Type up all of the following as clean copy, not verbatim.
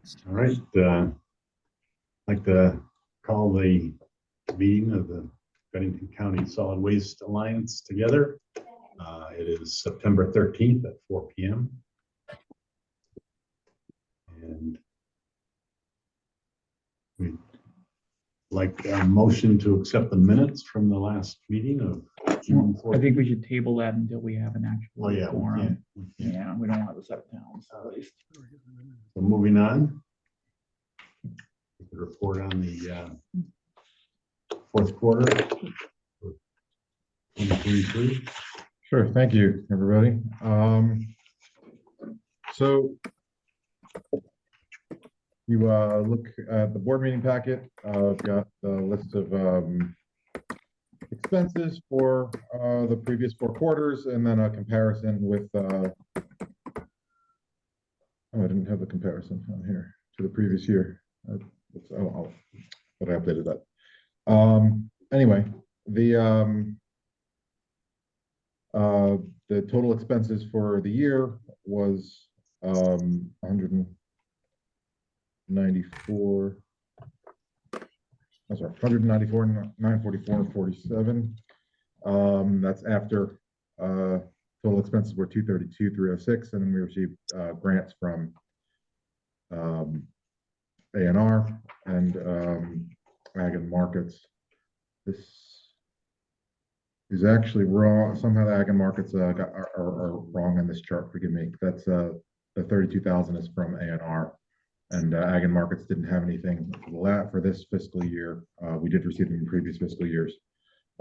All right, I'd like to call the meeting of the Bennington County Solid Waste Alliance together. It is September 13th at 4 p.m. And we'd like a motion to accept the minutes from the last meeting of June 14th. I think we should table that until we have an actual Oh, yeah, quorum. we can't. Yeah, we don't want this out of town. So moving on. We could report on the fourth quarter of 2023. Sure, thank you, everybody. So you look at the board meeting packet. I've got the list of expenses for the previous 4 quarters, and then a comparison with. Oh, I didn't have the comparison on here to the previous year. But I updated that. Anyway, the total expenses for the year was 194. I'm sorry, 194, 944, 47. That's after total expenses were 232, 306, and then we received grants from A&R and Ag and Markets. This is actually wrong. Somehow the Ag and Markets are wrong in this chart. Forgive me. That's the 32,000 is from A&R, and Ag and Markets didn't have anything for this fiscal year. We did receive them in previous fiscal years.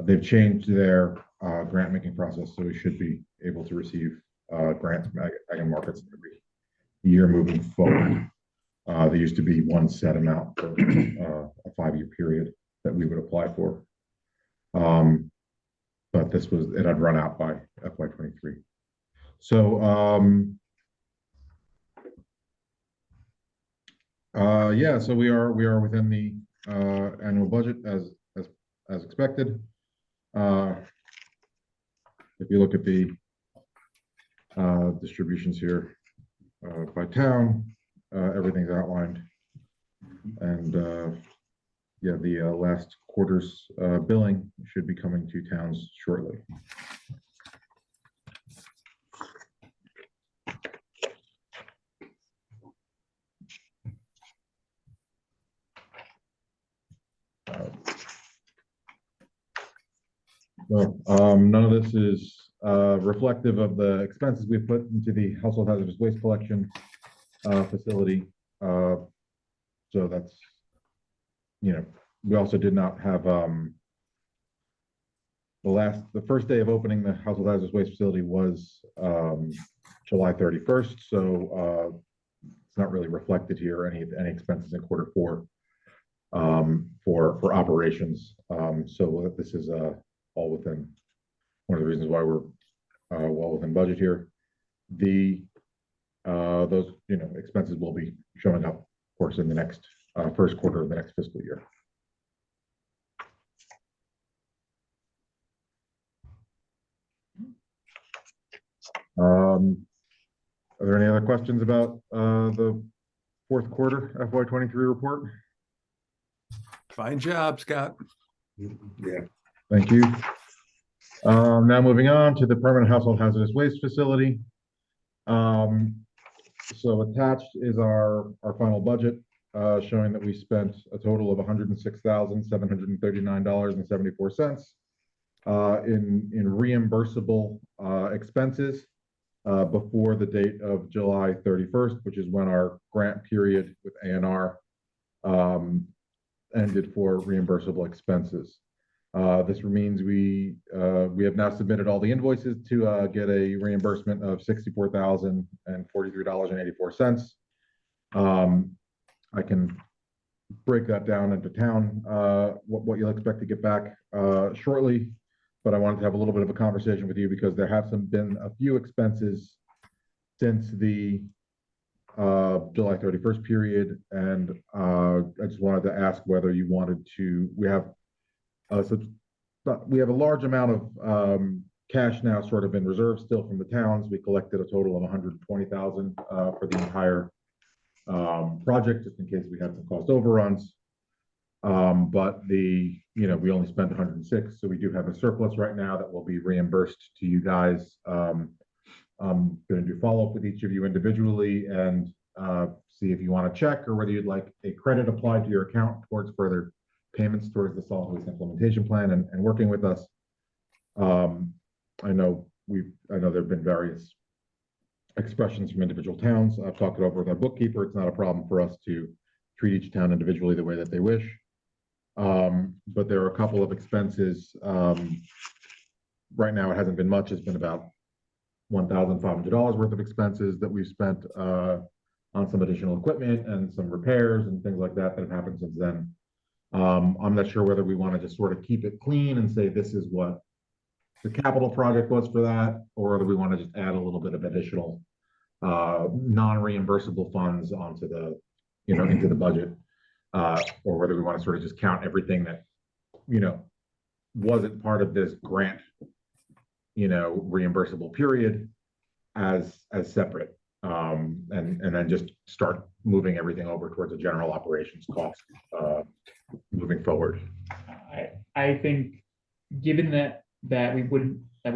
They've changed their grant making process, so we should be able to receive grants from Ag and Markets every year moving forward. There used to be one set amount for a 5-year period that we would apply for. But it had run out by FY23. So yeah, so we are within the annual budget as expected. If you look at the distributions here by town, everything's outlined, and yeah, the last quarter's billing should be coming to towns shortly. None of this is reflective of the expenses we put into the household hazardous waste collection facility. So that's, we also did not have the first day of opening the household hazardous waste facility was July 31st. So it's not really reflected here, any expenses in quarter 4 for operations. So this is all within, one of the reasons why we're well within budget here. Those expenses will be showing up, of course, in the next first quarter of the next fiscal year. Are there any other questions about the fourth quarter FY23 report? Fine job, Scott. Yeah. Thank you. Now moving on to the permanent household hazardous waste facility. So attached is our final budget, showing that we spent a total of $106,739.74 in reimbursable expenses before the date of July 31st, which is when our grant period with A&R ended for reimbursable expenses. This means we have now submitted all the invoices to get a reimbursement of $64,043.84. I can break that down into town, what you'll expect to get back shortly, but I wanted to have a little bit of a conversation with you because there have been a few expenses since the July 31st period, and I just wanted to ask whether you wanted to. We have a large amount of cash now sort of in reserve still from the towns. We collected a total of $120,000 for the entire project, just in case we had some cost overruns. But we only spent 106, so we do have a surplus right now that will be reimbursed to you guys. I'm going to do follow-up with each of you individually and see if you want to check or whether you'd like a credit applied to your account towards further payments towards the solid waste implementation plan and working with us. I know there have been various expressions from individual towns. I've talked it over with our bookkeeper. It's not a problem for us to treat each town individually the way that they wish. But there are a couple of expenses. Right now, it hasn't been much. It's been about $1,500 worth of expenses that we've spent on some additional equipment and some repairs and things like that that have happened since then. I'm not sure whether we want to just sort of keep it clean and say this is what the capital project was for that, or whether we want to just add a little bit of additional non-reimbursable funds onto the, into the budget, or whether we want to sort of just count everything that, wasn't part of this grant, reimbursable period as separate, and then just start moving everything over towards a general operations cost moving forward. I think, given that we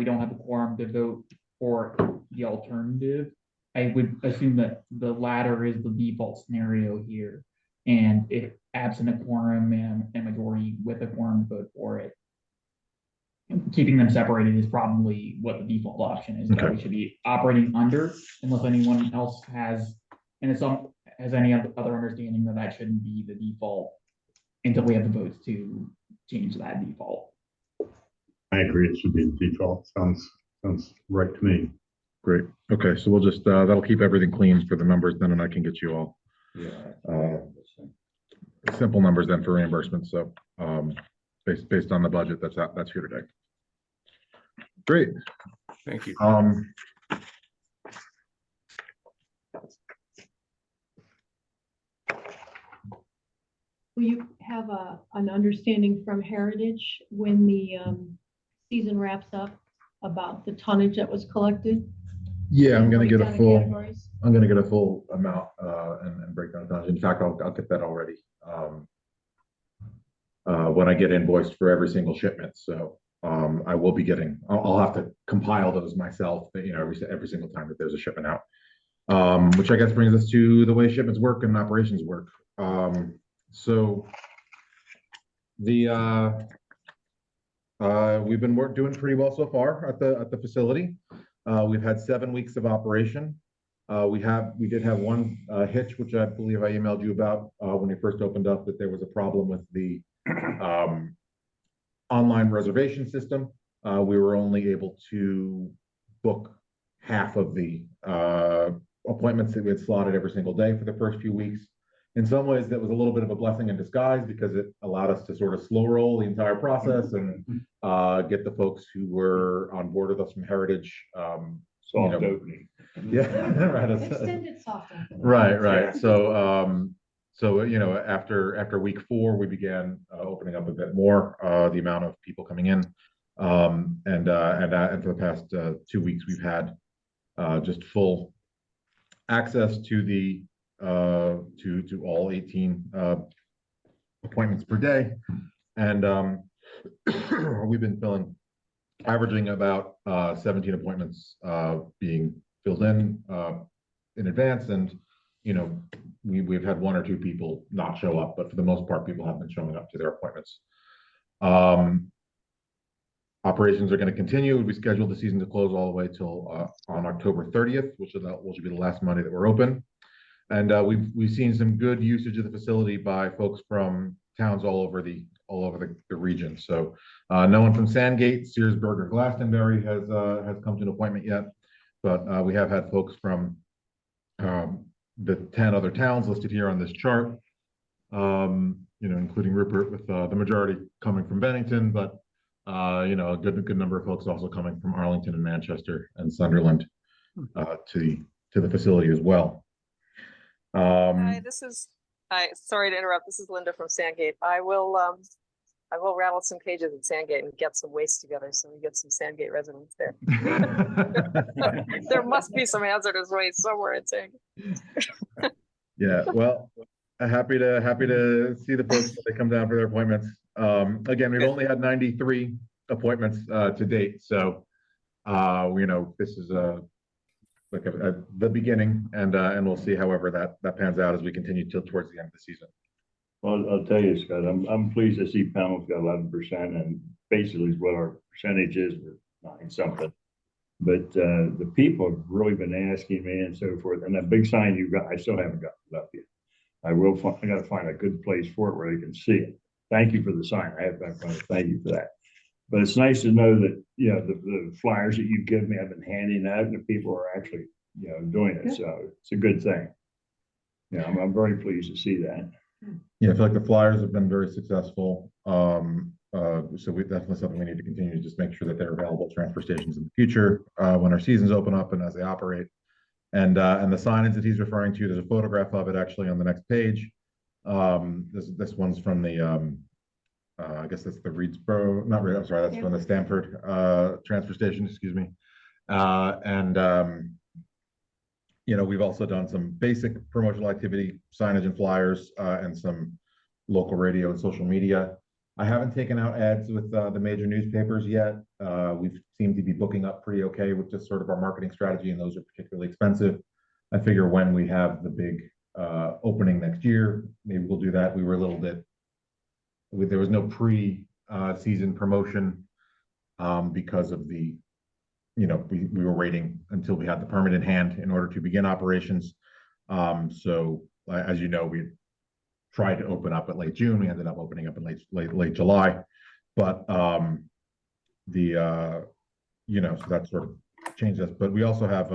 don't have a quorum to vote for the alternative, I would assume that the latter is the default scenario here. And if absent a quorum and a majority with a quorum to vote for it, keeping them separated is probably what the default option is that we should be operating under, unless anyone else has any other understanding that shouldn't be the default until we have the votes to change that default. I agree. It should be the default. Sounds right to me. Great. Okay, so we'll just that'll keep everything clean for the numbers then, and I can get you all simple numbers then for reimbursement. So based on the budget that's here today. Great. Thank you. Will you have an understanding from Heritage when the season wraps up about the tonnage that was collected? Yeah, I'm going to get a full. Categories? I'm going to get a full amount and breakdown of tonnage. In fact, I'll get that already when I get invoiced for every single shipment. So I will be getting. I'll have to compile those myself. Every single time that there's a shipment out, which I guess brings us to the way shipments work and operations work. So the we've been doing pretty well so far at the facility. We've had 7 weeks of operation. We did have one hitch, which I believe I emailed you about when we first opened up, that there was a problem with the online reservation system. We were only able to book half of the appointments that we had slotted every single day for the first few weeks. In some ways, that was a little bit of a blessing in disguise because it allowed us to sort of slow roll the entire process and get the folks who were on board with us from Heritage. Soft opening. Yeah, right. Extended soft opening. Right. So after week 4, we began opening up a bit more the amount of people coming in, and for the past 2 weeks, we've had just full access to the to all 18 appointments per day, and we've been averaging about 17 appointments being filled in advance, and we've had 1 or 2 people not show up, but for the most part, people have been showing up to their appointments. Operations are going to continue. We scheduled the season to close all the way till on October 30th, which will be the last Monday that we're open. And we've seen some good usage of the facility by folks from towns all over the region. So no one from Sandgate, Searsburg, or Glastonbury has come to an appointment yet, but we have had folks from the 10 other towns listed here on this chart, including Rupert, with the majority coming from Bennington, but a good number of folks also coming from Arlington and Manchester and Sunderland to the facility as well. Hi, sorry to interrupt. This is Linda from Sandgate. I will rattle some cages at Sandgate and get some waste together so we get some Sandgate residents there. There must be some hazardous waste somewhere in Sandgate. Yeah, well, happy to see the folks when they come down for their appointments. Again, we've only had 93 appointments to date, so this is the beginning, and we'll see however that pans out as we continue towards the end of the season. Well, I'll tell you, Scott, I'm pleased to see Pownell's got 11%, and basically is what our percentage is, we're 9 something. But the people have really been asking me and so forth, and that big sign you got, I still haven't got it up yet. I got to find a good place for it where they can see it. Thank you for the sign. I have been trying to thank you for that. But it's nice to know that, the flyers that you give me, I've been handing out, and the people are actually, doing it. So it's a good thing. Yeah, I'm very pleased to see that. Yeah, I feel like the flyers have been very successful. So we definitely something we need to continue to just make sure that they're available at transfer stations in the future when our seasons open up and as they operate. And the signage that he's referring to, there's a photograph of it actually on the next page. This one's from the I guess that's the Reedsboro, not Reed, I'm sorry, that's from the Stamford transfer station, excuse me. We've also done some basic promotional activity, signage and flyers, and some local radio and social media. I haven't taken out ads with the major newspapers yet. We've seemed to be booking up pretty okay with just sort of our marketing strategy, and those are particularly expensive. I figure when we have the big opening next year, maybe we'll do that. We were a little bit, there was no pre-season promotion because of the, we were waiting until we had the permit in hand in order to begin operations. So as you know, we tried to open up at late June. We ended up opening up in late July, but so that sort of changed us. But we also have,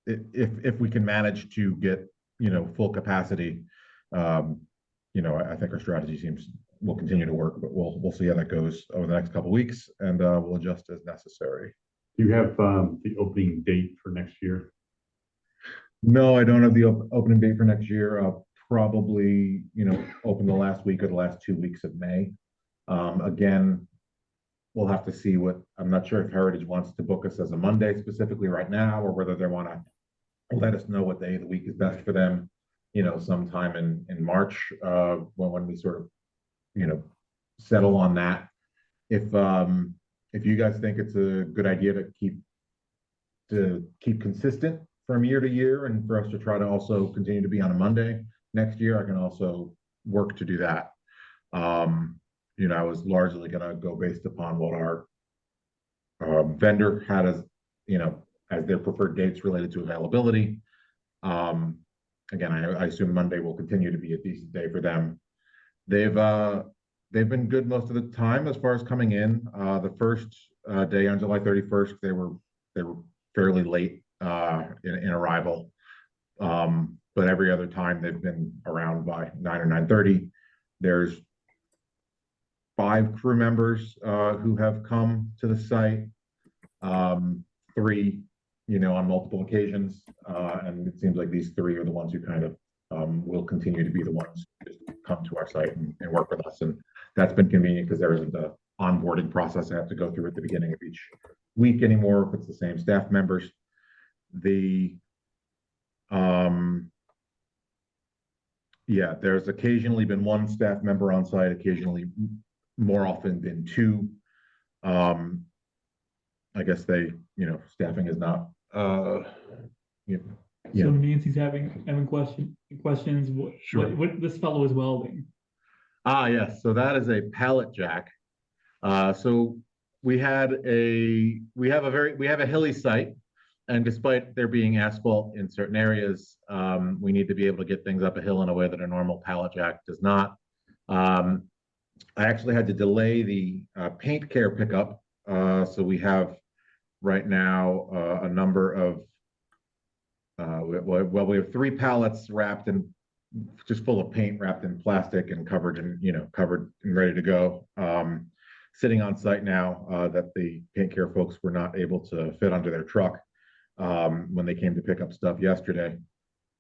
if we can manage to get full capacity, I think our strategy will continue to work, but we'll see how that goes over the next couple of weeks, and we'll adjust as necessary. Do you have the opening date for next year? No, I don't have the opening date for next year. I'll probably, open the last week or the last 2 weeks of May. Again, we'll have to see I'm not sure if Heritage wants to book us as a Monday specifically right now, or whether they want to let us know what day of the week is best for them, sometime in March, when we sort of, settle on that. If you guys think it's a good idea to keep consistent from year to year, and for us to try to also continue to be on a Monday next year, I can also work to do that. I was largely going to go based upon what our vendor had as their preferred dates related to availability. Again, I assume Monday will continue to be a decent day for them. They've been good most of the time as far as coming in. The first day on July 31st, they were fairly late in arrival. But every other time they've been around by 9 or 9:30. There's 5 crew members who have come to the site, 3, on multiple occasions, and it seems like these 3 are the ones who kind of will continue to be the ones who come to our site and work with us. And that's been convenient because there isn't an onboarding process I have to go through at the beginning of each week anymore if it's the same staff members. There's occasionally been 1 staff member on site, occasionally more often than 2. I guess staffing is not, So Nancy's having questions. Sure. What this fellow is welding? Yes. So that is a pallet jack. So we have a hilly site, and despite there being asphalt in certain areas, we need to be able to get things up a hill in a way that a normal pallet jack does not. I actually had to delay the paint care pickup. So we have right now a number of, we have 3 pallets wrapped in, just full of paint, wrapped in plastic and covered and ready to go. Sitting on site now that the paint care folks were not able to fit onto their truck when they came to pick up stuff yesterday.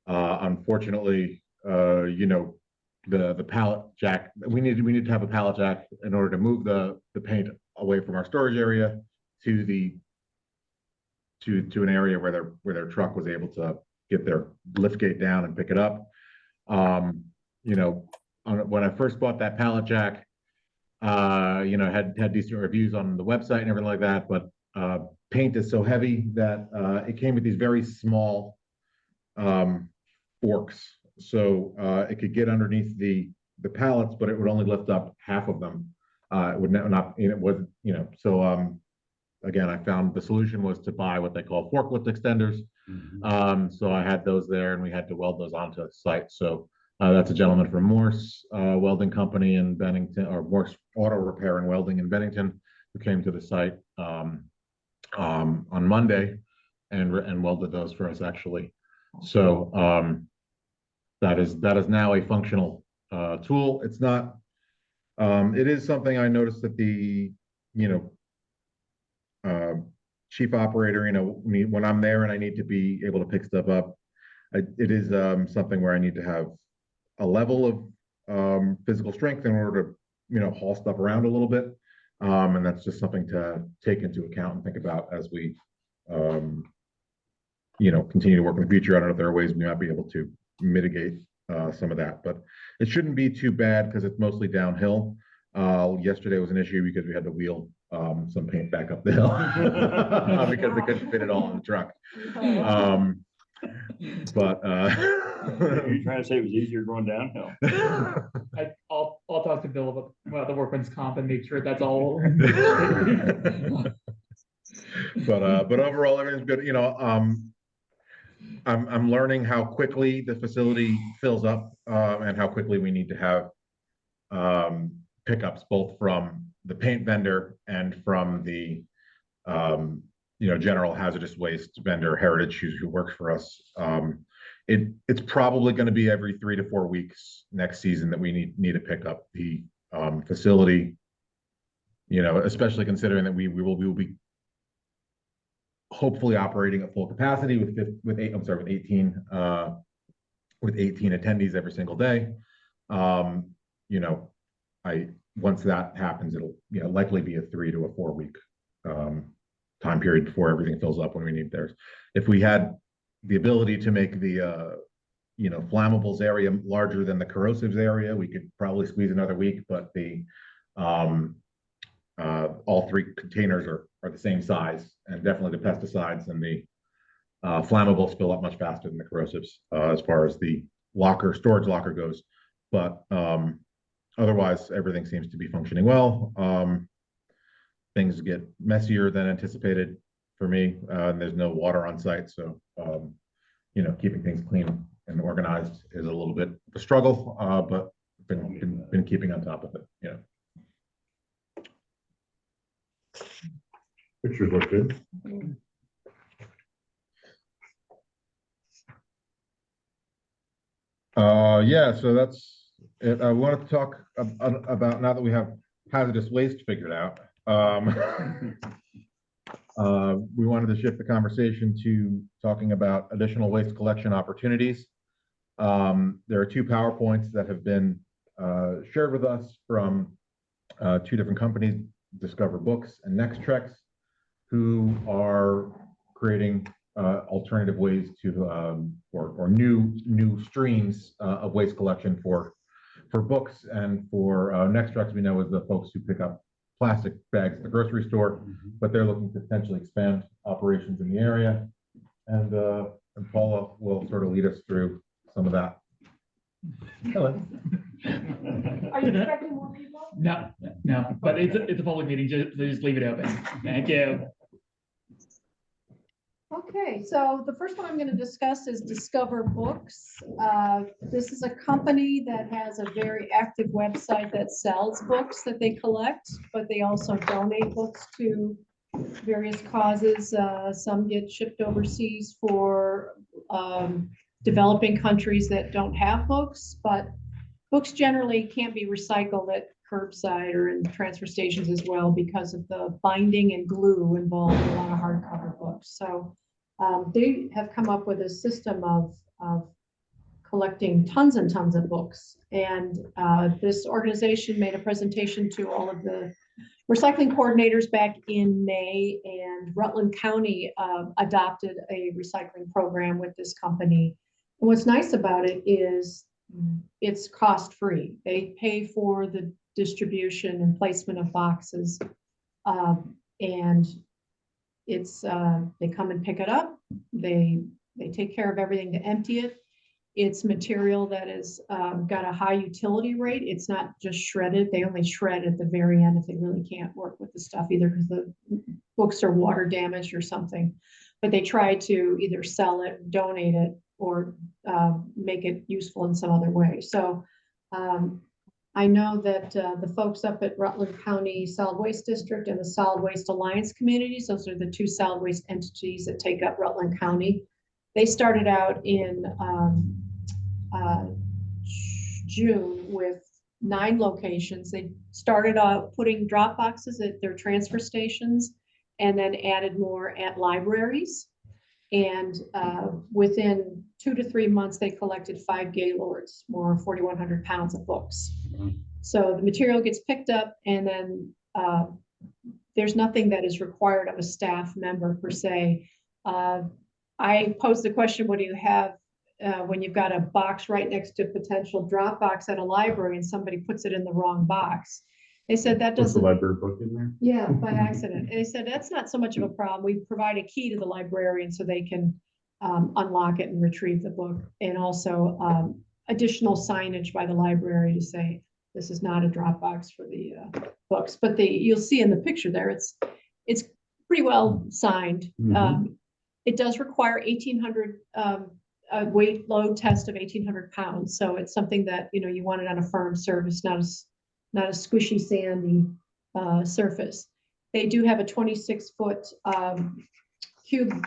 Unfortunately, the pallet jack, we need to have a pallet jack in order to move the paint away from our storage area to an area where their truck was able to get their lift gate down and pick it up. You know, when I first bought that pallet jack, you know, had decent reviews on the website and everything like that, but paint is so heavy that it came with these very small forks. So it could get underneath the pallets, but it would only lift up half of them. It would not, it was, you know, so again, I found the solution was to buy what they call forklift extenders. So I had those there and we had to weld those onto the site. So that's a gentleman from Morse Welding Company in Bennington, or Morse Auto Repair and Welding in Bennington, who came to the site on Monday and welded those for us actually. So that is now a functional tool. It's not. It is something I noticed that the, you know, chief operator, you know, when I'm there and I need to be able to pick stuff up, it is something where I need to have a level of physical strength in order to, you know, haul stuff around a little bit. And that's just something to take into account and think about as we, you know, continue to work in the future. I don't know if there are ways we might be able to mitigate some of that, but it shouldn't be too bad because it's mostly downhill. Yesterday was an issue because we had to wheel some paint back up the hill because they couldn't fit it all in the truck. But You're trying to say it was easier going downhill? I'll talk to Bill about the workman's comp and make sure that's all. But overall everything's good. You know, I'm learning how quickly the facility fills up and how quickly we need to have pickups both from the paint vendor and from the you know, general hazardous waste vendor, Heritage, who works for us. It's probably going to be every 3 to 4 weeks next season that we need to pick up the facility. You know, especially considering that we will be hopefully operating at full capacity with 18 attendees every single day. You know, once that happens, it'll, you know, likely be a 3 to 4 week time period before everything fills up when we need theirs. If we had the ability to make the you know, flammables area larger than the corrosives area, we could probably squeeze another week, but the all 3 containers are the same size, and definitely the pesticides and the flammables fill up much faster than the corrosives as far as the storage locker goes. But otherwise, everything seems to be functioning well. Things get messier than anticipated for me. And there's no water on site, so you know, keeping things clean and organized is a little bit of a struggle, but been keeping on top of it. You know. Pictures look good. Yeah, so that's it. I wanted to talk about, now that we have hazardous waste figured out, we wanted to shift the conversation to talking about additional waste collection opportunities. There are 2 PowerPoints that have been shared with us from 2 different companies, Discover Books and Nextrex, who are creating alternative ways to or new streams of waste collection for books. And for Nextrex, we know is the folks who pick up plastic bags at the grocery store, but they're looking to potentially expand operations in the area. And Paula will sort of lead us through some of that. Hello. Are you expecting more people? No, but it's a public meeting, just leave it open. Thank you. Okay, so the first one I'm going to discuss is Discover Books. This is a company that has a very active website that sells books that they collect, but they also donate books to various causes. Some get shipped overseas for developing countries that don't have books, but books generally can't be recycled at curbside or in transfer stations as well because of the binding and glue involved in a lot of hardcover books. So they have come up with a system of collecting tons and tons of books. And this organization made a presentation to all of the recycling coordinators back in May, and Rutland County adopted a recycling program with this company. And what's nice about it is it's cost-free. They pay for the distribution and placement of boxes. And it's, they come and pick it up. They take care of everything to empty it. It's material that is got a high utility rate. It's not just shredded. They only shred at the very end if they really can't work with the stuff, either because the books are water damaged or something. But they try to either sell it, donate it, or make it useful in some other way. So I know that the folks up at Rutland County Solid Waste District and the Solid Waste Alliance communities, those are the two solid waste entities that take up Rutland County. They started out in June with 9 locations. They started out putting drop boxes at their transfer stations and then added more at libraries. And within 2 to 3 months, they collected 5 Gaylords, more 4,100 pounds of books. So the material gets picked up, and then there's nothing that is required of a staff member per se. I posed the question, what do you have when you've got a box right next to a potential drop box at a library and somebody puts it in the wrong box? They said that What's the doesn't. library book in there? Yeah, by accident. And they said that's not so much of a problem. We provide a key to the librarian so they can unlock it and retrieve the book. And also additional signage by the library to say, this is not a drop box for the books. But you'll see in the picture there, it's pretty well signed. It does require 1,800 a weight load test of 1,800 pounds. So it's something that, you know, you want it on a firm surface, not a squishy, sandy surface. They do have a 26-foot cube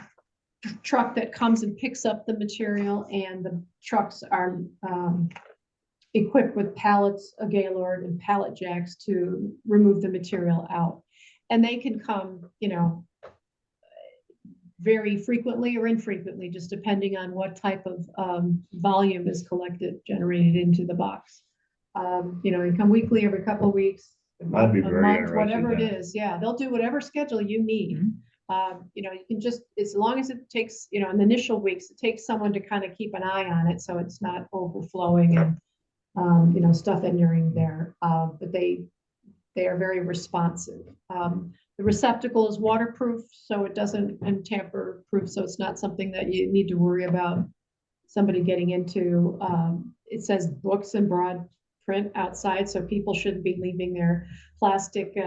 truck that comes and picks up the material, and the trucks are equipped with pallets, a Gaylord, and pallet jacks to remove the material out. And they can come, you know, very frequently or infrequently, just depending on what type of volume is generated into the box. You know, you come weekly, every couple of weeks, I'd be a very month, interested whatever in it that. is. Yeah, they'll do whatever schedule you need. You know, you can just, as long as it takes, you know, in the initial weeks, it takes someone to kind of keep an eye on it so it's not overflowing and, you know, stuff entering there. But they are very responsive. The receptacle is waterproof, so it doesn't, and tamper proof, so it's not something that you need to worry about somebody getting into. It says books in broad print outside, so people shouldn't be leaving their plastic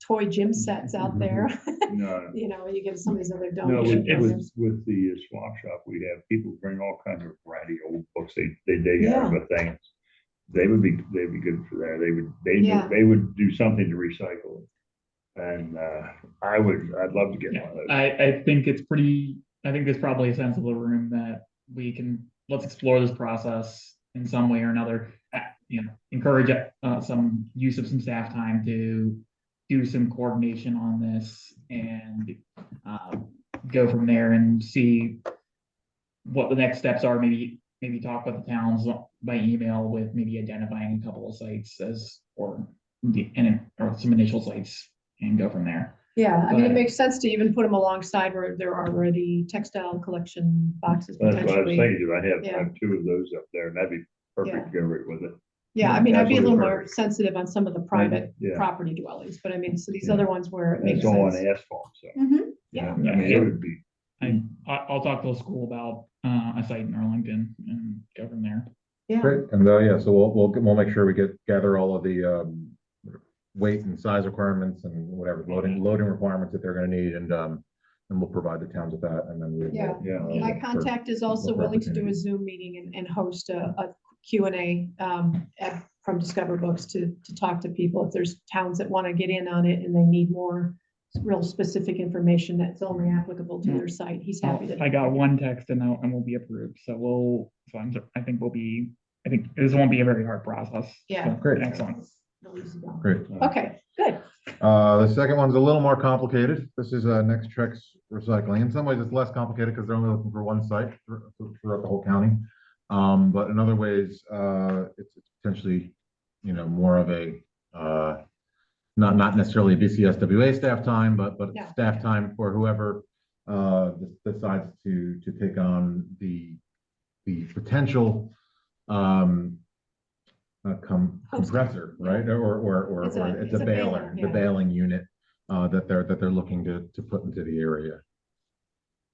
toy gym sets out there. No, You know, you get some of these other no, donation with programs. the swap shop, we have people bring all kinds of ratty old books they dig out of things. They'd be good for that. They would do something to recycle it. And I'd love to get one of those. I think there's probably a sensible room that let's explore this process in some way or another. You know, encourage some use of some staff time to do some coordination on this and go from there and see what the next steps are. Maybe talk with the towns by email with maybe identifying a couple of sites or some initial sites and go from there. Yeah, I mean, it makes sense to even put them alongside where there are already textile collection boxes That's what I was potentially. saying. I have 2 of those up there, and that'd be perfect to go right with it. Yeah, I mean, I'd be a little Absolutely more perfect. sensitive on some of the private Yeah. property dwellings, but I mean, so these Yeah. other ones where it And makes it's all on sense. asphalt, so. Yeah. I mean, it would be. I'll talk to the school about a site in Arlington and go from there. Yeah, Great, and yeah, so we'll make sure we gather all of the weight and size requirements and whatever loading requirements that they're gonna need, and we'll provide the towns with that, and then we Yeah. will. my contact is also for willing to do a opportunity. Zoom meeting and host a Q&A from Discover Books to talk to people. If there's towns that want to get in on it and they need more real specific information that's only applicable to their site, he's happy to. I got one text and we'll be approved. I think this won't be a very hard process. Yeah. So, Great. excellent. Great. Okay, good. The second one's a little more complicated. This is Next Trex Recycling. In some ways, it's less complicated because they're only looking for one site throughout the whole county. But in other ways, it's potentially, you know, more of a not necessarily BCSWA staff time, but Yeah. staff time for whoever decides to take on the potential compressor, right? Or It's a- it's it's a a baler, baler, the yeah. baling unit that they're looking to put into the area.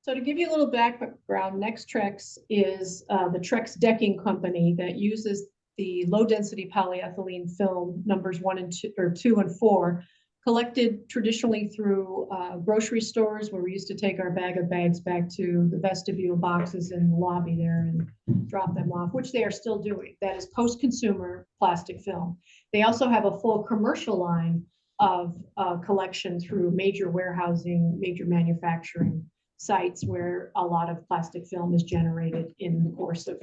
So to give you a little background, Nextrex is the Trex decking company that uses the low-density polyethylene film numbers 1 and 2, or 2 and 4, collected traditionally through grocery stores where we used to take our bag of bags back to the vestibule boxes in the lobby there and drop them off, which they are still doing. That is post-consumer plastic film. They also have a full commercial line of collection through major warehousing, major manufacturing sites where a lot of plastic film is generated in the course of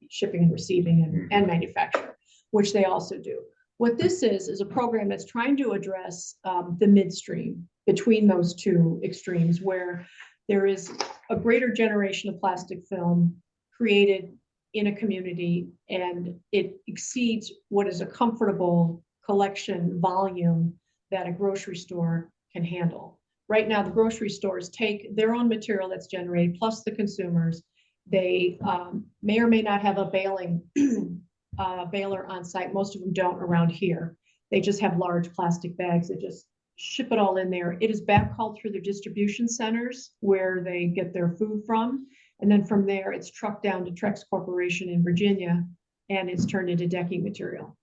shipping and receiving and manufacture, which they also do. What this is a program that's trying to address the midstream between those two extremes, where there is a greater generation of plastic film created in a community and it exceeds what is a comfortable collection volume that a grocery store can handle. Right now, the grocery stores take their own material that's generated, plus the consumers. They may or may not have a baling baler on site. Most of them don't around here. They just have large plastic bags that just ship it all in there. It is backhauled through their distribution centers where they get their food from. And then from there, it's trucked down to Trex Corporation in Virginia, and it's turned into decking material.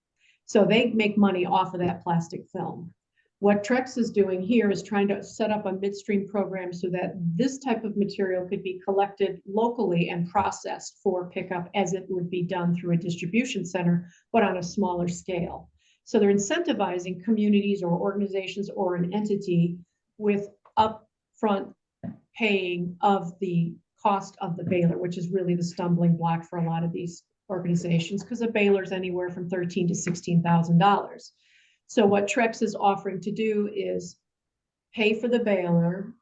So they make money off of that plastic film. What Trex is doing here is trying to set up a midstream program so that this type of material could be collected locally and processed for pickup as it would be done through a distribution center, but on a smaller scale. So they're incentivizing communities or organizations or an entity with upfront paying of the cost of the baler, which is really the stumbling block for a lot of these organizations, because a baler is anywhere from $13,000 to $16,000. So what Trex is offering to do is pay for the baler.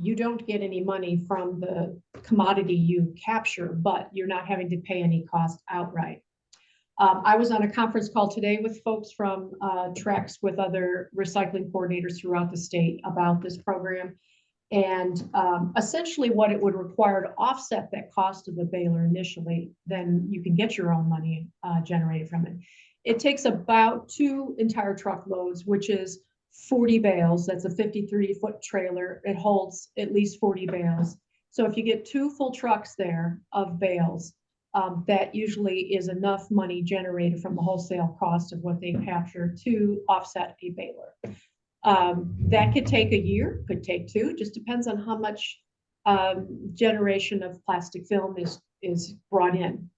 You don't get any money from the commodity you capture, but you're not having to pay any cost outright. I was on a conference call today with folks from Trex with other recycling coordinators throughout the state about this program. And essentially what it would require to offset that cost of the baler initially, then you can get your own money generated from it. It takes about 2 entire truckloads, which is 40 bales. That's a 53-foot trailer. It holds at least 40 bales. So if you get 2 full trucks there of bales, that usually is enough money generated from the wholesale cost of what they capture to offset a baler. That could take a year, could take 2, just depends on how much generation of plastic film is brought in.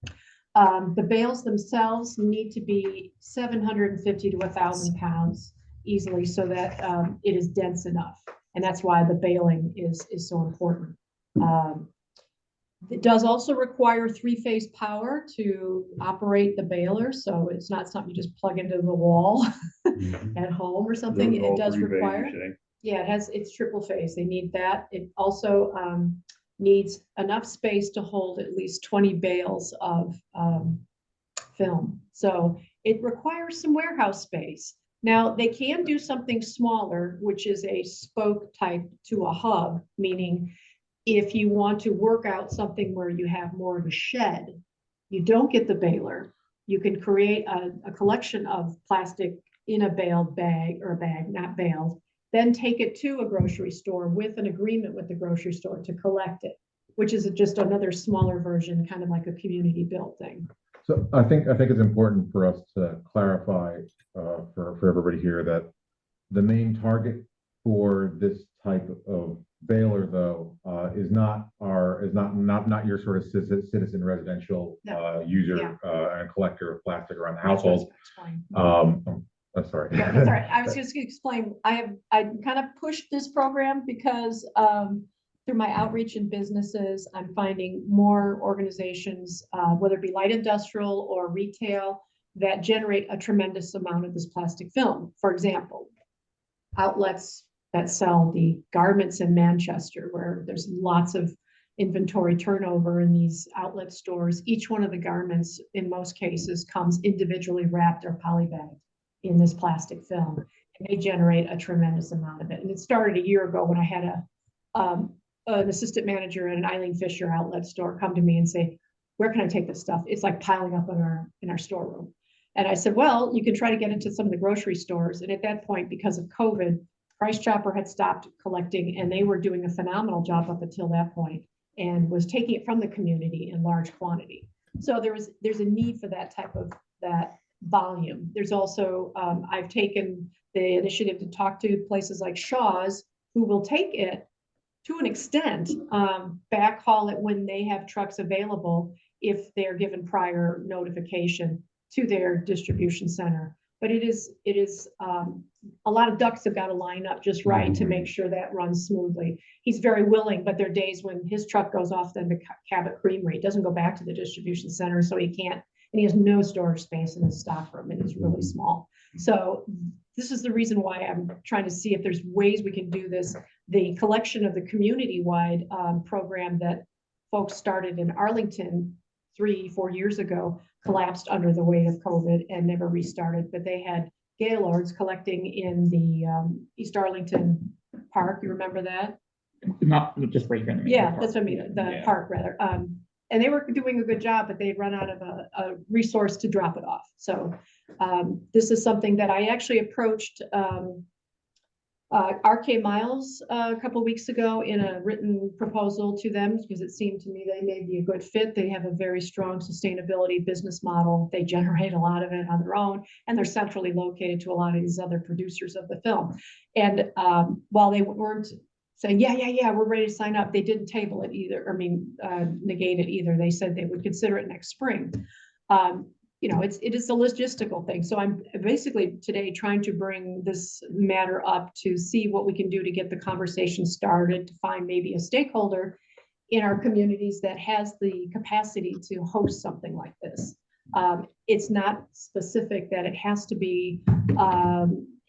The bales themselves need to be 750 to 1,000 pounds easily so that it is dense enough. And that's why the baling is so important. It does also require 3-phase power to operate the baler. So it's not something you just plug into the wall at home or something. It does require. Yeah, it's triple phase. They need that. It also needs enough space to hold at least 20 bales of film. So it requires some warehouse space. Now they can do something smaller, which is a spoke type to a hub, meaning if you want to work out something where you have more of a shed, you don't get the baler. You can create a collection of plastic in a baled bag, or a bag, not baled, then take it to a grocery store with an agreement with the grocery store to collect it, which is just another smaller version, kind of like a community built thing. So I think it's important for us to clarify for everybody here that the main target for this type of baler, though, is not your sort of citizen residential user and collector of plastic around the household. I'm sorry. Yeah, that's all right. I was just going to explain. I kind of pushed this program because through my outreach in businesses, I'm finding more organizations, whether it be light industrial or retail, that generate a tremendous amount of this plastic film. For example, outlets that sell the garments in Manchester, where there's lots of inventory turnover in these outlet stores. Each one of the garments, in most cases, comes individually wrapped or polybagged in this plastic film, and they generate a tremendous amount of it. And it started a year ago when I had an assistant manager at an Eileen Fisher outlet store come to me and say, "Where can I take this stuff? It's like piling up in our storeroom." And I said, well, you can try to get into some of the grocery stores. And at that point, because of COVID, Price Chopper had stopped collecting, and they were doing a phenomenal job up until that point, and was taking it from the community in large quantity. So there's a need for that type of that volume. There's also, I've taken the initiative to talk to places like Shaw's, who will take it to an extent, backhaul it when they have trucks available, if they're given prior notification to their distribution center. But it is a lot of ducks have got to line up just right to make sure that runs smoothly. He's very willing, but there are days when his truck goes off then to Cabot Creamery. It doesn't go back to the distribution center, so he can't, and he has no storage space in his stock room. It is really small. So this is the reason why I'm trying to see if there's ways we can do this. The collection of the community-wide program that folks started in Arlington 3-4 years ago collapsed under the weight of COVID and never restarted, but they had Gaylords collecting in the East Arlington Park. You remember that? Not just right here in the main Yeah, park. that's what I mean, the Yeah. park rather. And they were doing a good job, but they'd run out of a resource to drop it off. So this is something that I actually approached RK Miles a couple of weeks ago in a written proposal to them, because it seemed to me they may be a good fit. They have a very strong sustainability business model. They generate a lot of it on their own, and they're centrally located to a lot of these other producers of the film. And while they weren't saying, yeah, we're ready to sign up, they didn't table it either, negate it either. They said they would consider it next spring. It is a logistical thing. So I'm basically today trying to bring this matter up to see what we can do to get the conversation started, to find maybe a stakeholder in our communities that has the capacity to host something like this. It's not specific that it has to be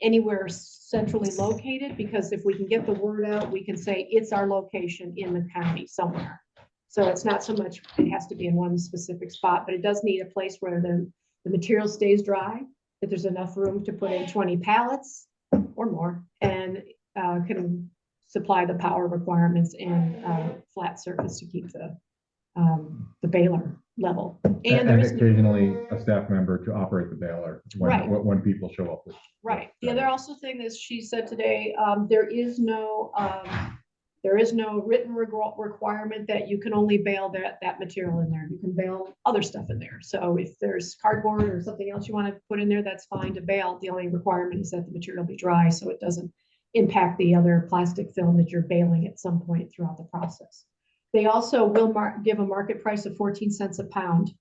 anywhere centrally located, because if we can get the word out, we can say it's our location in the county somewhere. So it's not so much it has to be in one specific spot, but it does need a place where the material stays dry, that there's enough room to put in 20 pallets or more, and can supply the power requirements and flat surface to keep the baler level. And there is occasionally a staff member to operate the baler Right. when people show up. right. The other also thing is, she said today, there is no written requirement that you can only bale that material in there. You can bale other stuff in there. So if there's cardboard or something else you want to put in there, that's fine to bale. The only requirement is that the material be dry, so it doesn't impact the other plastic film that you're baling at some point throughout the process. They also will give a market price of 14 cents a pound,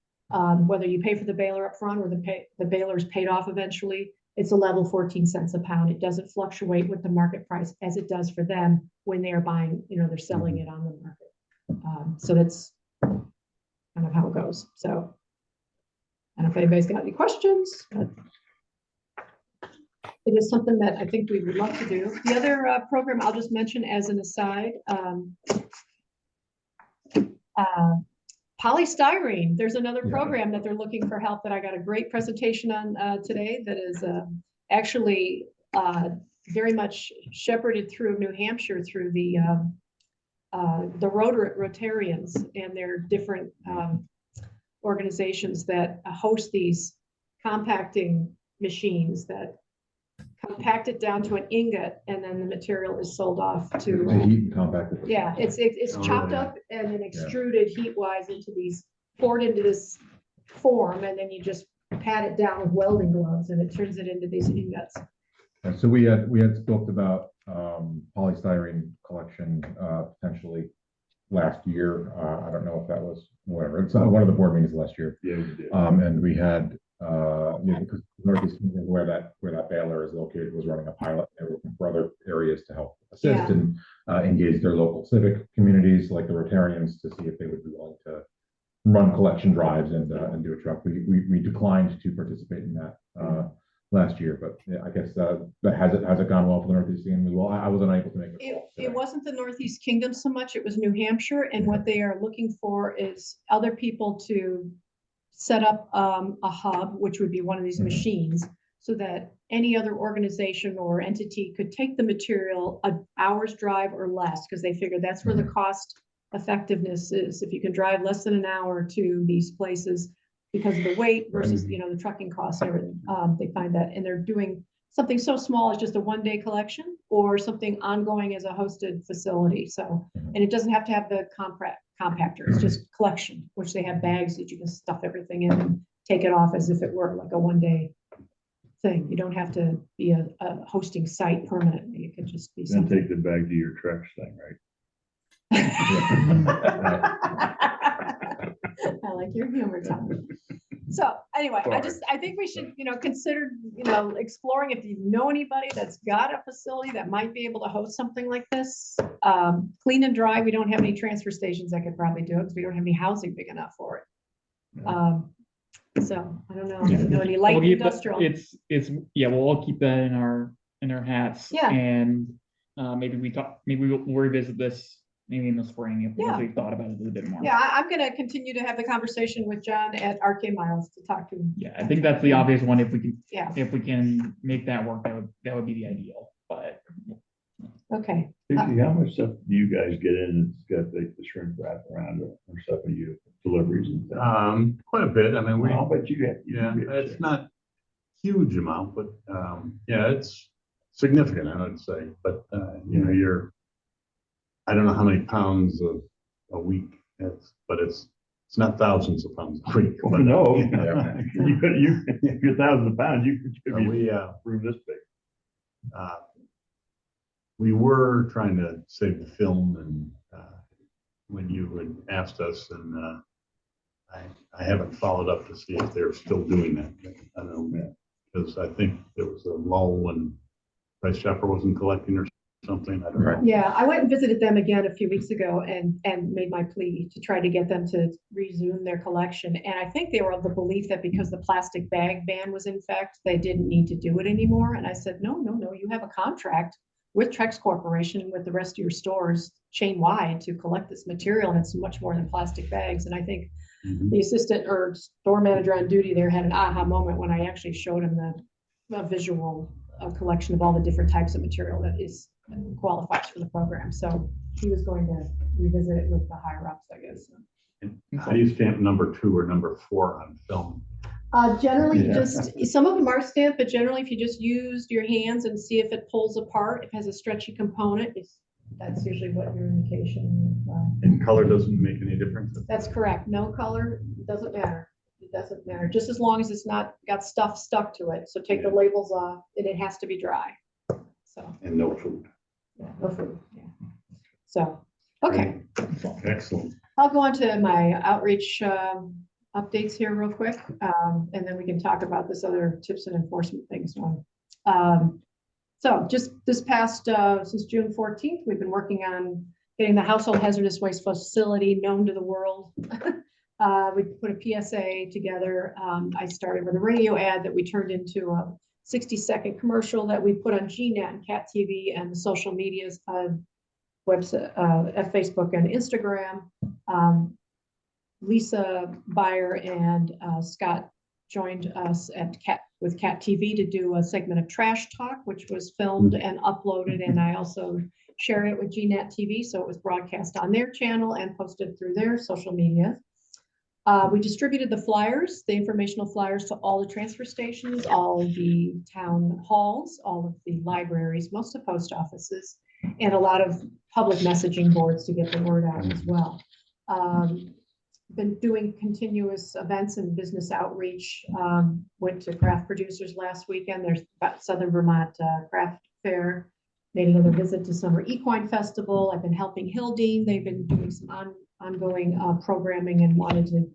whether you pay for the baler up front or the baler is paid off eventually. It's a level 14 cents a pound. It doesn't fluctuate with the market price as it does for them when they are buying, they're selling it on the market. So that's kind of how it goes. So I don't know if anybody's got any questions, but it is something that I think we would love to do. The other program I'll just mention as an aside, polystyrene. There's another program that they're looking for help that I got a great presentation on today that is actually very much shepherded through New Hampshire through the Rotarians and their different organizations that host these compacting machines that compact it down to an ingot, and then the material is sold off to They heat and compact it. yeah, it's chopped up and then extruded heat wise into these, poured into this form, and then you just pat it down with welding gloves and it turns it into these ingots. And so we had spoke about polystyrene collection potentially last year. I don't know if that was whatever. It's one of the board meetings last year. Yeah, we did. And we had because Northeast where that baler is located was running a pilot. They were looking for other areas to help assist and engage their local civic communities like the Rotarians to see if they would be willing to run collection drives and do a truck. We declined to participate in that last year, but I guess that has it gone well for the Northeast Kingdom as well. I was unable to make it wasn't the Northeast Kingdom so much, it was New Hampshire, and what they are looking for is other people to set up a hub, which would be one of these machines, so that any other organization or entity could take the material an hour's drive or less, because they figure that's where the cost effectiveness is. If you can drive less than an hour to these places, because of the weight versus, you know, the trucking costs and everything. They find that, and they're doing something so small as just a one-day collection or something ongoing as a hosted facility. So, and it doesn't have to have the compactor, it's just collection, which they have bags that you can stuff everything in and take it off as if it were like a one-day thing. You don't have to be a hosting site permanently. It could just be Then something. take the bag to your trucks thing, right? I like your humor, Tom. So anyway, I think we should, you know, consider, you know, exploring if you know anybody that's got a facility that might be able to host something like this. Clean and dry, we don't have any transfer stations that could probably do it because we don't have any housing big enough for it. So I don't know, if you know any light We'll keep that- industrial. It's, yeah, we'll all keep that in our hats. Yeah. And maybe we'll revisit this maybe in the spring if Yeah. we've thought about it a little bit more. Yeah, I'm gonna continue to have the conversation with John at RK Miles to talk to him. Yeah, I think that's the obvious one. If we can make that work, that would be the ideal, but. Okay. Casey, how much stuff do you guys get in? It's got the shrimp wrap around it or stuff and you deliveries and things? Quite a bit. I mean, I'll bet you get. yeah, it's not huge amount, but, yeah, it's significant, I would say, but, you know, I don't know how many pounds a week but it's not thousands of pounds a week. But, No, you know, you're thousands of pounds, you could give we, room this big. we were trying to save the film and, when you had asked us and, I haven't followed up to see if they're still doing that. I don't know, because I think there was a lull when Price Chopper wasn't collecting or something. I don't know. Yeah, I went and visited them again a few weeks ago and made my plea to try to get them to resume their collection. And I think they were of the belief that because the plastic bag ban was in effect, they didn't need to do it anymore. And I said, no, you have a contract with Trex Corporation, with the rest of your stores chain wide to collect this material. And it's much more than plastic bags. And I think the assistant or store manager on duty there had an aha moment when I actually showed him the visual collection of all the different types of material that qualifies for the program. So he was going to revisit it with the higher ups, I guess. How do you stamp number 2 or number 4 on film? Generally, just some of them are stamped, but generally, if you just use your hands and see if it pulls apart, if it has a stretchy component, that's usually what your indication. And color doesn't make any difference? That's correct. No color, doesn't matter. It doesn't matter, just as long as it's not got stuff stuck to it. So take the labels off, and it has to be dry. So. And no food. Yeah, no food. Yeah. So, okay. Excellent. I'll go on to my outreach updates here real quick, and then we can talk about this other tips and enforcement things one. So just this past, since June 14th, we've been working on getting the household hazardous waste facility known to the world. We put a PSA together. I started with a radio ad that we turned into a 60-second commercial that we put on GNet and Cat TV and the social medias, website, at Facebook and Instagram. Lisa Beyer and Scott joined us at with Cat TV to do a segment of Trash Talk, which was filmed and uploaded, and I also shared it with GNet TV, so it was broadcast on their channel and posted through their social media. We distributed the flyers, the informational flyers, to all the transfer stations, all of the town halls, all of the libraries, most of the post offices, and a lot of public messaging boards to get the word out as well. Been doing continuous events and business outreach. Went to craft producers last weekend. There's Southern Vermont Craft Fair. Made another visit to Summer Equine Festival. I've been helping Hildine. They've been doing some ongoing programming and wanted to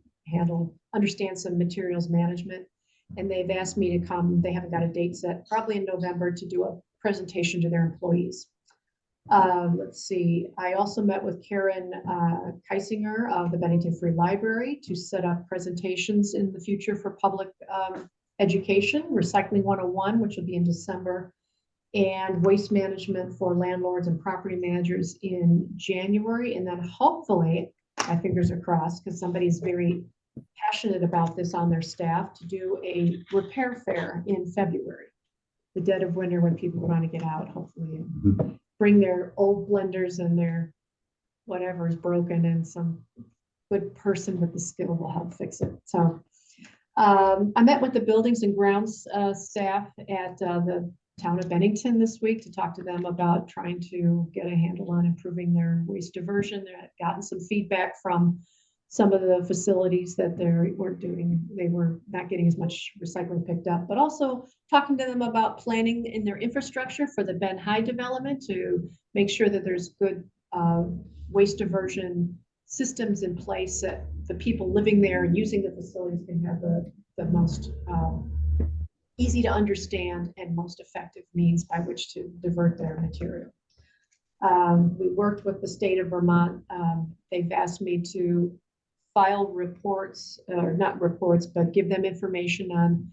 understand some materials management. And they've asked me to come. They haven't got a date set, probably in November, to do a presentation to their employees. Let's see, I also met with Karen Keisinger of the Bennington Free Library to set up presentations in the future for public education, Recycling 101, which will be in December, and waste management for landlords and property managers in January. And then hopefully, my fingers are crossed, because somebody's very passionate about this on their staff, to do a repair fair in February, the dead of winter, when people want to get out, hopefully. Bring their old blenders and their whatever is broken, and some good person with the skill will help fix it. So I met with the buildings and grounds staff at the town of Bennington this week to talk to them about trying to get a handle on improving their waste diversion. They've gotten some feedback from some of the facilities that they weren't doing. They were not getting as much recycling picked up, but also talking to them about planning in their infrastructure for the Ben High development to make sure that there's good waste diversion systems in place that the people living there and using the facilities can have the most easy to understand and most effective means by which to divert their material. We worked with the state of Vermont. They've asked me to file reports, or not reports, but give them information on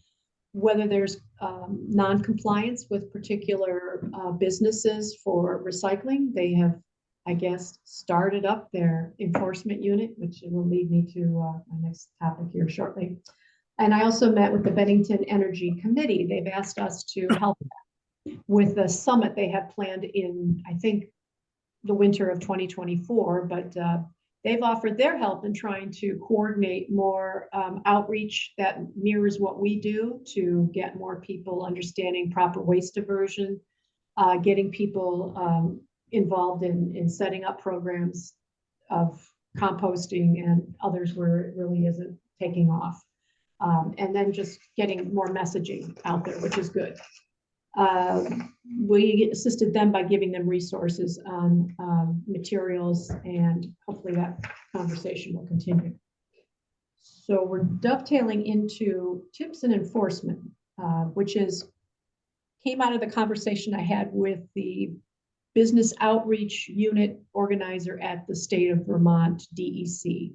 whether there's non-compliance with particular businesses for recycling. They have, I guess, started up their enforcement unit, which will lead me to my next topic here shortly. And I also met with the Bennington Energy Committee. They've asked us to help with the summit they have planned in, I think, the winter of 2024, but they've offered their help in trying to coordinate more outreach that mirrors what we do to get more people understanding proper waste diversion, getting people involved in setting up programs of composting and others where it really isn't taking off. And then just getting more messaging out there, which is good. We assisted them by giving them resources on materials, and hopefully that conversation will continue. So we're dovetailing into tips and enforcement, which came out of the conversation I had with the business outreach unit organizer at the state of Vermont, DEC.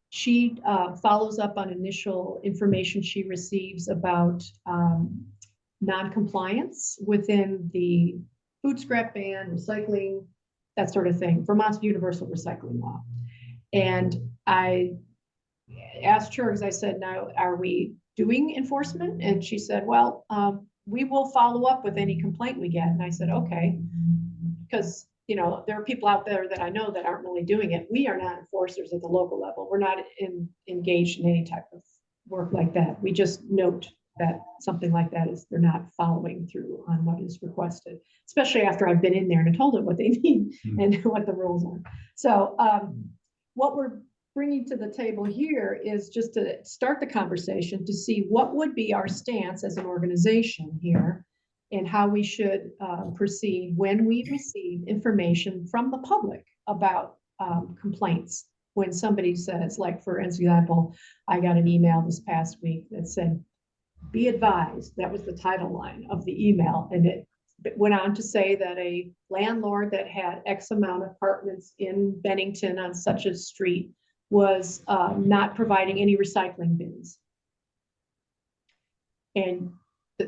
She follows up on initial information she receives about non-compliance within the food scrap ban, recycling, that sort of thing, Vermont's universal recycling law. And I asked her, because I said, now, are we doing enforcement? And she said, well, we will follow up with any complaint we get. And I said, okay, because there are people out there that I know that aren't really doing it. We are not enforcers at the local level. We're not engaged in any type of work like that. We just note that something like that they're not following through on what is requested, especially after I've been in there and told them what they need and what the rules are. So what we're bringing to the table here is just to start the conversation to see what would be our stance as an organization here and how we should proceed when we receive information from the public about complaints. When somebody says, like, for example, I got an email this past week that said, "Be advised," that was the title line of the email. And it went on to say that a landlord that had X amount of apartments in Bennington on such a street was not providing any recycling bins. And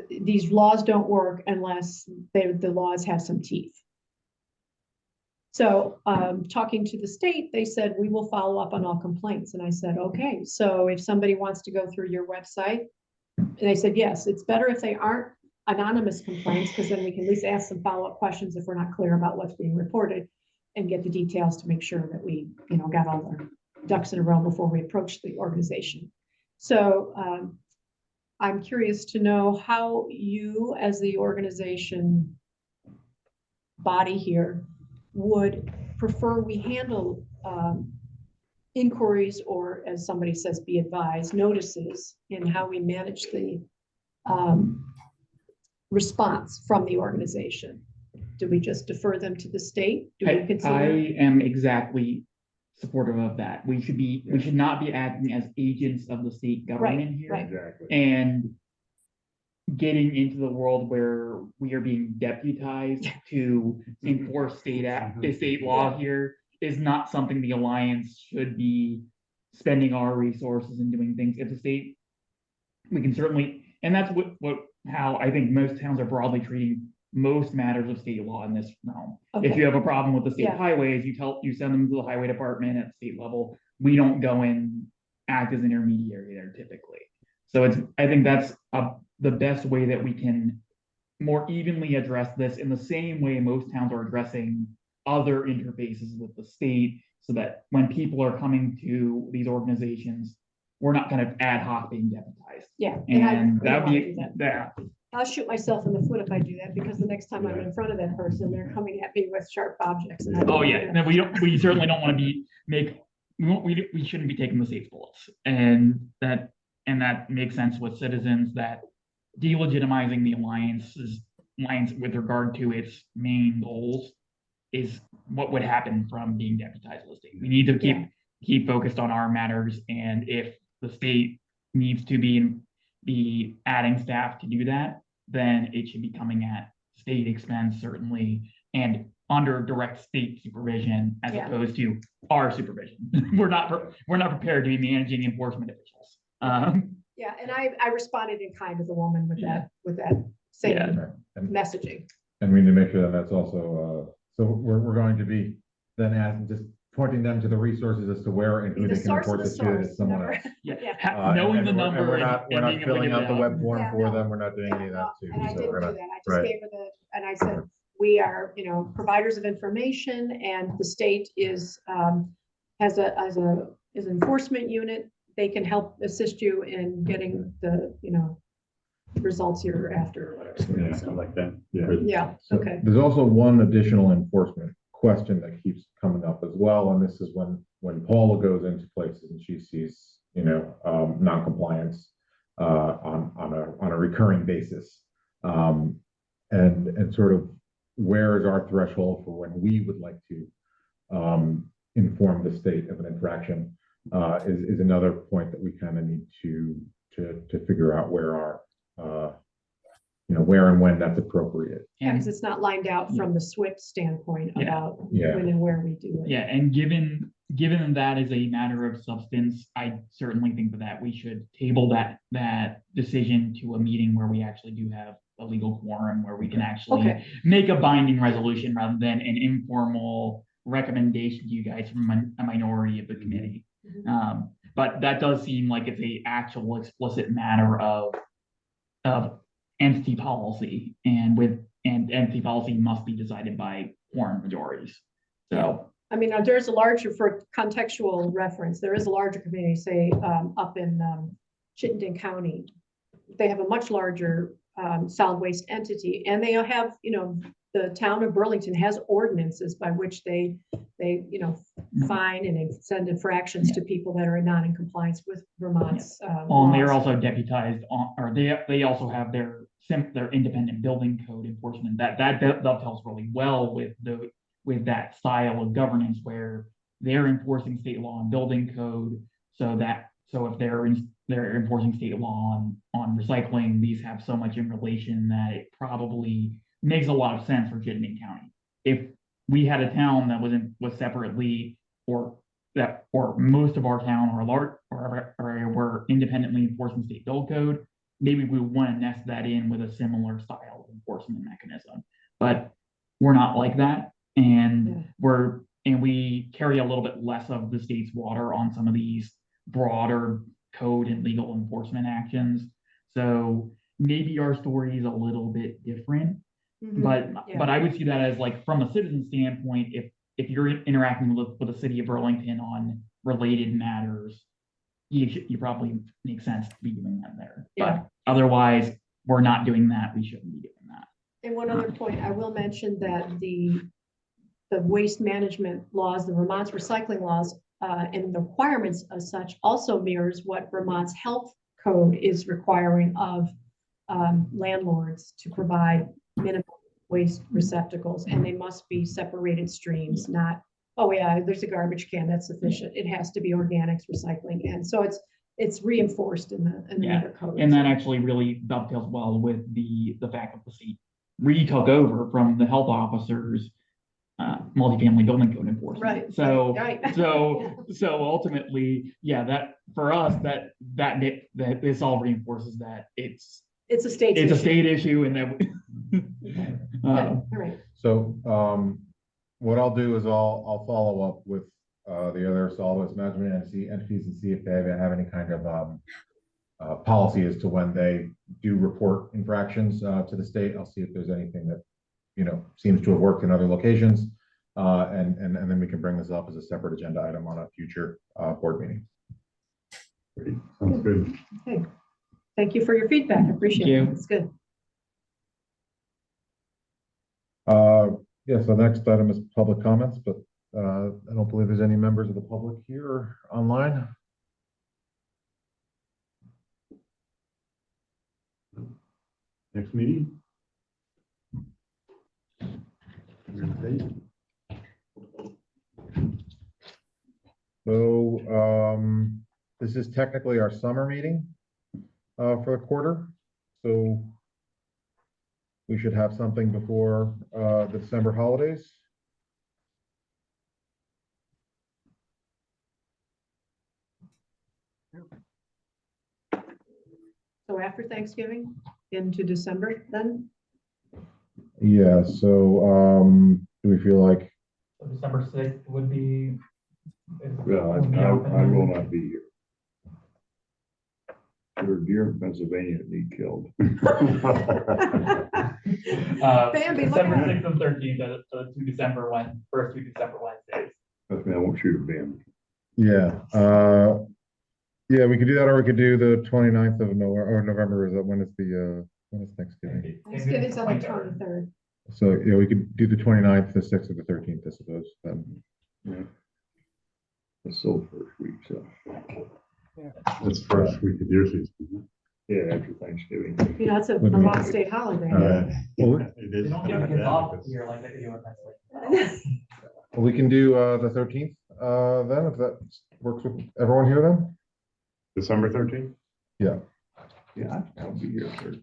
these laws don't work unless the laws have some teeth. So talking to the state, they said, we will follow up on all complaints. And I said, okay, so if somebody wants to go through your website, and they said, yes, it's better if they aren't anonymous complaints, because then we can at least ask some follow-up questions if we're not clear about what's being reported and get the details to make sure that we, got all our ducks in a row before we approach the organization. So I'm curious to know how you, as the organization body here, would prefer we handle inquiries, or, as somebody says, be advised, notices, in how we manage the response from the organization. Do we just defer them to the state? Do we consider? I am exactly supportive of that. We should not be acting as agents of the state government here. Right. Exactly. And getting into the world where we are being deputized to enforce state law here is not something the Alliance should be spending our resources and doing things. If the state, we can certainly, and that's how I think most towns are broadly treating most matters of state law in this realm. Okay. If you have a problem with the state Yeah. highways, you send them to the highway department at state level. We don't go and act as intermediary there typically. So I think that's the best way that we can more evenly address this, in the same way most towns are addressing other interfaces with the state, so that when people are coming to these organizations we're not kind of ad hoc being deputized. Yeah. And I that would wanna be, do that. that, I'll shoot myself in the foot if I do that, because the next time I'm in front of that person, they're coming at me with sharp objects. And I don't oh wanna yeah, do that. no, we certainly don't want to we shouldn't be taking the state's bullets. And that makes sense with citizens, that delegitimizing the alliance with regard to its main goals is what would happen from being deputized to the state. We need to keep focused on our matters, and if the state needs to be adding staff to do that, then it should be coming at state expense, certainly, and under direct state supervision as opposed to our supervision. We're not prepared to be managing enforcement officials. Yeah, and I responded in kind to the woman with that same And, messaging. and we need to make sure that that's also, so we're going to be then just pointing them to the resources as to where and who Be the they can source of report the this to, source. it's someone never- else. Knowing And the we're- and number we're not and being able to filling give out it the out. web form Yeah, for no. them, we're not doing any of that too. And I So didn't we're do not, that. I just right. gave her and I said, we are, providers of information, and the state is, has an enforcement unit. They can help assist you in getting the, results you're after or whatever. Yeah, I So, like that. yeah, So okay. there's also one additional enforcement question that keeps coming up as well, and this is when Paula goes into places and she sees, non-compliance on a recurring basis, and sort of where is our threshold for when we would like to inform the state of an infraction, is another point that we kind of need to figure out where our where and when that's appropriate. Because it's not lined out from the SWIFT standpoint about when and where we do it. Yeah, and given that is a matter of substance, I certainly think that we should table that decision to a meeting where we actually do have a legal quorum, where we can actually make a binding resolution rather than an informal recommendation to you guys from a minority of the committee. But that does seem like it's a actual explicit matter of entity policy, and entity policy must be decided by quorum majorities. So I mean, there's a larger, for contextual reference, there is a larger community, say, up in Chittenden County. They have a much larger solid waste entity, and they have, the town of Burlington has ordinances by which they fine and send infractions to people that are not in compliance with Vermont's and they are laws. also deputized or they also have their independent building code enforcement. That dovetails really well with that style of governance, where they're enforcing state law and building code, so if they're enforcing state law on recycling, these have so much in relation that it probably makes a lot of sense for Chittenden County. If we had a town that was separately, or most of our town were independently enforcing state build code, maybe we want to nest that in with a similar style of enforcement mechanism. But we're not like that, and we carry a little bit less of the state's water on some of these broader code and legal enforcement actions. So maybe our story is a little bit different. But I would see that as, like, from a citizen standpoint, if you're interacting with the city of Burlington on related matters, you probably make sense to be doing that there. But otherwise, we're not doing that. We shouldn't be doing that. And one other point, I will mention that the waste management laws, the Vermont's recycling laws, and the requirements as such also mirrors what Vermont's health code is requiring of landlords to provide minimum waste receptacles, and they must be separated streams, not, oh yeah, there's a garbage can, that's sufficient. It has to be organics, recycling, and so it's reinforced in the other code. And that actually really dovetails well with the fact that the state retook over from the health officers multifamily building code enforcement. Right. So ultimately, that for us, that this all reinforces that it's a state issue, and that all right. So what I'll do is I'll follow up with the other solid waste management entities and see if they have any kind of policy as to when they do report infractions to the state. I'll see if there's anything that seems to have worked in other locations, and then we can bring this up as a separate agenda item on a future board meeting. Great. Sounds good. Okay. Thank you for your feedback. Appreciate Thank it. It's good. Yeah, so the next item is public comments, but I don't believe there's any members of the public here or online. Next meeting? Date? So, this is technically our summer meeting for the quarter. So we should have something before the December holidays. So after Thanksgiving into December then? Yeah, so do we feel like, So December 6th would be. Well, would be I open. will not be here. There are deer in Pennsylvania that need killed. Bambi, look December out. 6th and 13th, the two December first two December Wednesdays. Trust me, I won't shoot a bam. yeah, yeah, we could do that, or we could do the 29th of November. Is that when is Thanksgiving? Thanksgiving's on the 23rd. So, yeah, we could do the 29th, the 6th, or the 13th, I suppose. Yeah. It's still the first week, so, That's first week of deer season. yeah, after Thanksgiving. You know, it's a Vermont state holiday. Well, It They is. don't give kids off here like they do in Pennsylvania. We can do the 13th then, if that works with everyone here then? December 13th? Yeah. Yeah, I'll be here. Sir.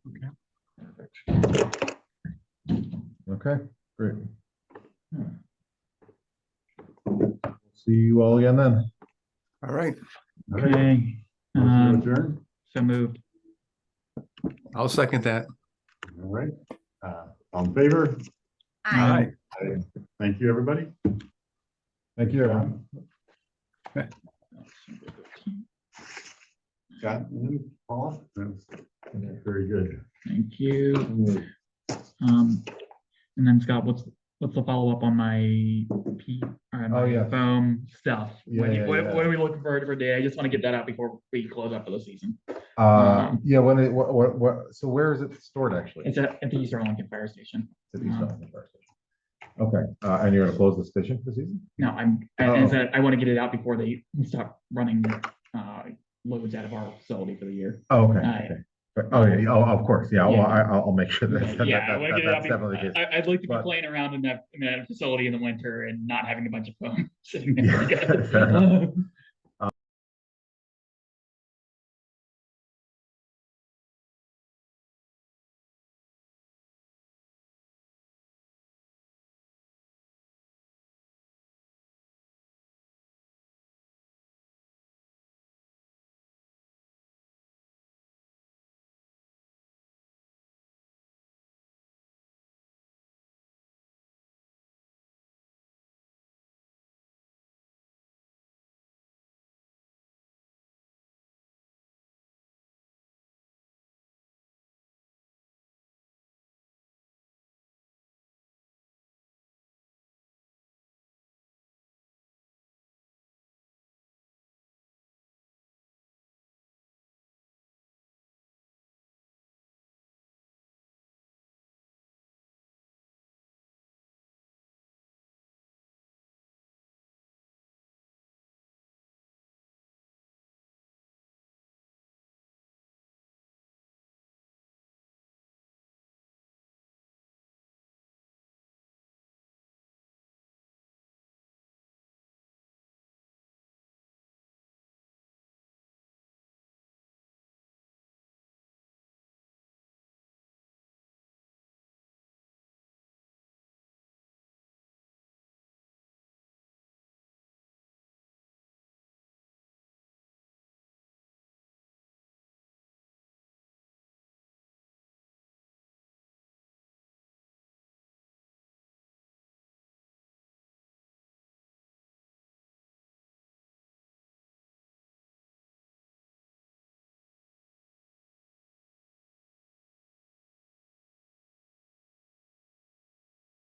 Okay, great. See you all again then. All right, Okay, Motion to adjourn? so moved. I'll second that. All right. All in favor? Aye. Thank you, everybody. Thank you, everyone. Scott and Paula? That's very good. Thank you. And then Scott, what's the follow-up on my Oh, yeah. foam stuff? Yeah, What yeah, what yeah. are we looking for today? I just want to get that out before we close up for the season. Yeah, so where is it stored actually? It's at the East Arlington Fire Station. At East Arlington Fire Station. Okay, and you're gonna close the station for the season? No, Oh. I want to get it out before they stop running loads out of our facility for the year. Oh, okay, Aye. okay. Oh, yeah, oh, of course, yeah, well, Yeah. I'll make sure that, Yeah, I want to get it out. that's definitely the case. I'd like to be But- playing around in that facility in the winter and not having a bunch of foam sitting there. Yeah, fair enough.